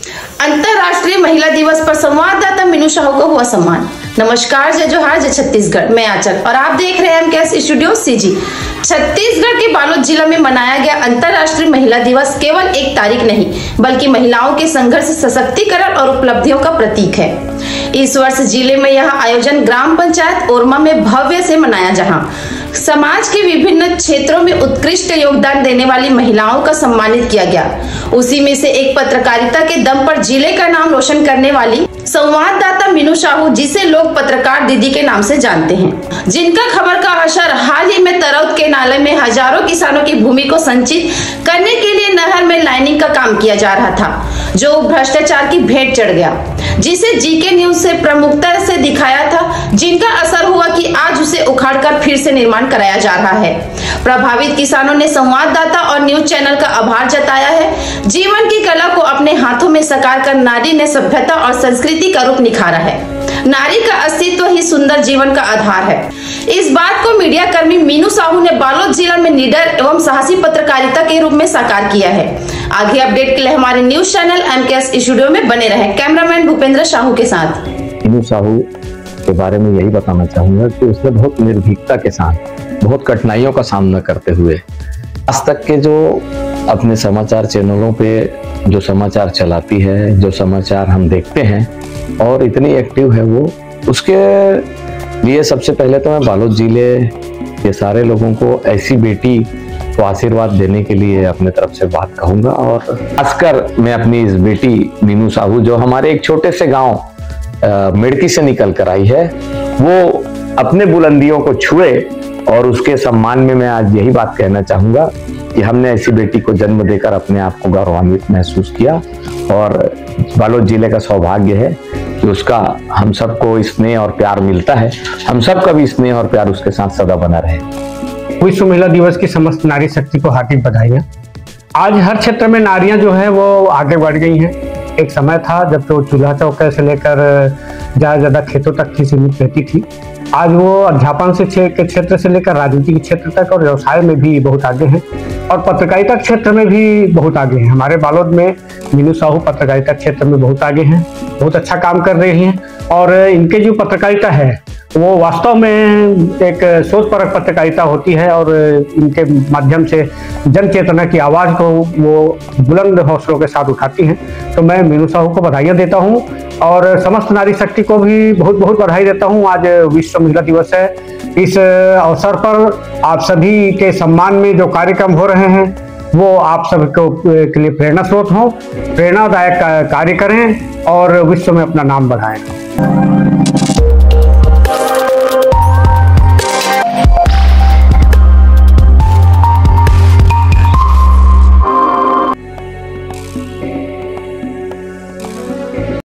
अंतरराष्ट्रीय महिला दिवस पर संवाददाता मीनू साहू को हुआ सम्मान। नमस्कार, जय जोहार, जय छत्तीसगढ़। मैं आंचल और आप देख रहे हैं एमकेएस स्टूडियो सीजी। छत्तीसगढ़ के बालोद जिला में मनाया गया अंतरराष्ट्रीय महिला दिवस केवल एक तारीख नहीं, बल्कि महिलाओं के संघर्ष, सशक्तिकरण और उपलब्धियों का प्रतीक है। इस वर्ष जिले में यह आयोजन ग्राम पंचायत ओरमा में भव्य से मनाया, जहां समाज के विभिन्न क्षेत्रों में उत्कृष्ट योगदान देने वाली महिलाओं का सम्मानित किया गया। उसी में से एक पत्रकारिता के दम पर जिले का नाम रोशन करने वाली संवाददाता मीनू साहू, जिसे लोग पत्रकार दीदी के नाम से जानते हैं, जिनका खबर का असर हाल ही में तरौद के नाले में हजारों किसानों की भूमि को संचित करने के लिए नहर में लाइनिंग का काम किया जा रहा था, जो भ्रष्टाचार की भेंट चढ़ गया, जिसे जीके न्यूज से प्रमुखता से दिखाया था, जिनका असर हुआ कि आज उसे उखाड़कर फिर से निर्माण कराया जा रहा है। प्रभावित किसानों ने संवाददाता और न्यूज चैनल का आभार जताया है। जीवन की कला को अपने हाथों में साकार कर नारी ने सभ्यता और संस्कृति का रूप निखारा है। नारी का अस्तित्व ही सुंदर जीवन का आधार है। इस बात को मीडिया कर्मी मीनू साहू ने बालोद जिला में निडर एवं साहसी पत्रकारिता के रूप में साकार किया है। आगे अपडेट के लिए हमारे न्यूज चैनल एमकेएस स्टूडियो में बने रहे। कैमरामैन भूपेंद्र साहू के साथ। मीनू साहू के बारे में यही बताना चाहूंगा कि उसने बहुत निर्भीकता के साथ, बहुत कठिनाइयों का सामना करते हुए आज तक के जो अपने समाचार चैनलों पे जो समाचार चलाती है, जो समाचार हम देखते हैं और इतनी एक्टिव है वो, उसके लिए सबसे पहले तो मैं बालोद जिले के सारे लोगों को ऐसी बेटी को आशीर्वाद देने के लिए अपने तरफ से बात कहूंगा। और खासकर मैं अपनी इस बेटी मीनू साहू, जो हमारे एक छोटे से गांव मेड़की से निकल कर आई है, वो अपने बुलंदियों को छुए और उसके सम्मान में मैं आज यही बात कहना चाहूंगा कि हमने ऐसी बेटी को जन्म देकर अपने आप को गौरवान्वित महसूस किया और बालोद जिले का सौभाग्य है कि उसका हम सबको स्नेह और प्यार मिलता है। हम सबका भी स्नेह और प्यार उसके साथ सदा बना रहे। विश्व महिला दिवस की समस्त नारी शक्ति को हार्दिक बधाइयाँ। आज हर क्षेत्र में नारियां जो है वो आगे बढ़ गई हैं। एक समय था जब तो चूल्हा चौके से लेकर ज्यादा खेतों तक की सीमित रहती थी। आज वो अध्यापन के क्षेत्र से लेकर राजनीति के क्षेत्र तक और व्यवसाय में भी बहुत आगे हैं और पत्रकारिता क्षेत्र में भी बहुत आगे हैं। हमारे बालोद में मीनू साहू पत्रकारिता क्षेत्र में बहुत आगे हैं, बहुत अच्छा काम कर रही हैं और इनके जो पत्रकारिता है वो वास्तव में एक सोचपरक पत्रकारिता होती है और इनके माध्यम से जन चेतना की आवाज़ को वो बुलंद हौसलों के साथ उठाती हैं। तो मैं मीनू साहू को बधाइयाँ देता हूँ और समस्त नारी शक्ति को भी बहुत बहुत बधाई देता हूँ। आज विश्व महिला दिवस है। इस अवसर पर आप सभी के सम्मान में जो कार्यक्रम हो रहे हैं वो आप सबको के लिए प्रेरणा स्रोत हो, प्रेरणादायक कार्य करें और विश्व में अपना नाम बढ़ाएं।